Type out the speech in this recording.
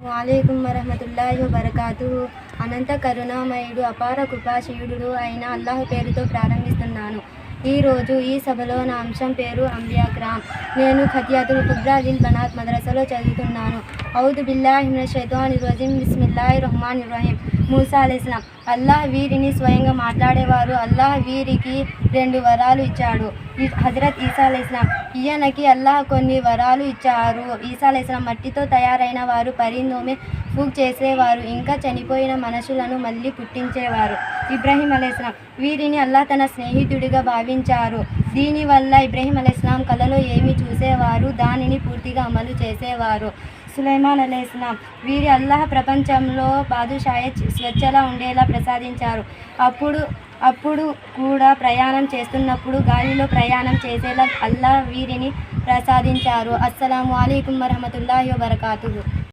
వాలేకుం వరహమతుల్లాహి వబరకాతుహు. అనంత కరుణామయుడు అపార కృపాశీయుడు అయిన అల్లాహ్ పేరుతో ప్రారంభిస్తున్నాను. ఈరోజు ఈ సభలో నా అంశం పేరు అంబియాక్రామ్. నేను ఖతియాతుల్ కుబ్రా లిల్ బనాత్ మద్రసాలో చదువుతున్నాను. ఔదు బిల్లాహి మినష్ షైతానిర్ రజీం. బిస్మిల్లాహిర్ రహ్మానిర్ రహీం. మూసా అలైహిస్సలాం. అల్లాహ్ వీరిని స్వయంగా మాట్లాడేవారు. అల్లాహ్ వీరికి 2 వరాలు ఇచ్చాడు. హజరత్ ఈసా అలైహిస్సలాం. ఈయనకి అల్లాహ్ కొన్ని వరాలు ఇచ్చారు. ఈసా అలైహిస్సలాం మట్టితో తయారైన వారు, పరిణోమే ఫూక్ చేసేవారు, ఇంకా చనిపోయిన మనుషులను మళ్ళీ పుట్టించేవారు. ఇబ్రాహీం అలైహిస్సలాం. వీరిని అల్లాహ్ తన స్నేహితుడిగా భావించారు. దీనివల్ల ఇబ్రాహీం అలైహిస్సలాం కలలో ఏమి చూసేవారు దానిని పూర్తిగా అమలు చేసేవారు. సులైమాన్ అలైహిస్సలాం. వీరి అల్లాహ్ ప్రపంచంలో బాదుషాయి స్వేచ్ఛగా ఉండేలా ప్రసాదించారు. అప్పుడు కూడా ప్రయాణం చేస్తున్నప్పుడు గాలిలో ప్రయాణం చేసేలా అల్లాహ్ వీరిని ప్రసాదించారు. అస్సలాము అలైకుం వరహమతుల్లాహి వబరకాతుహు.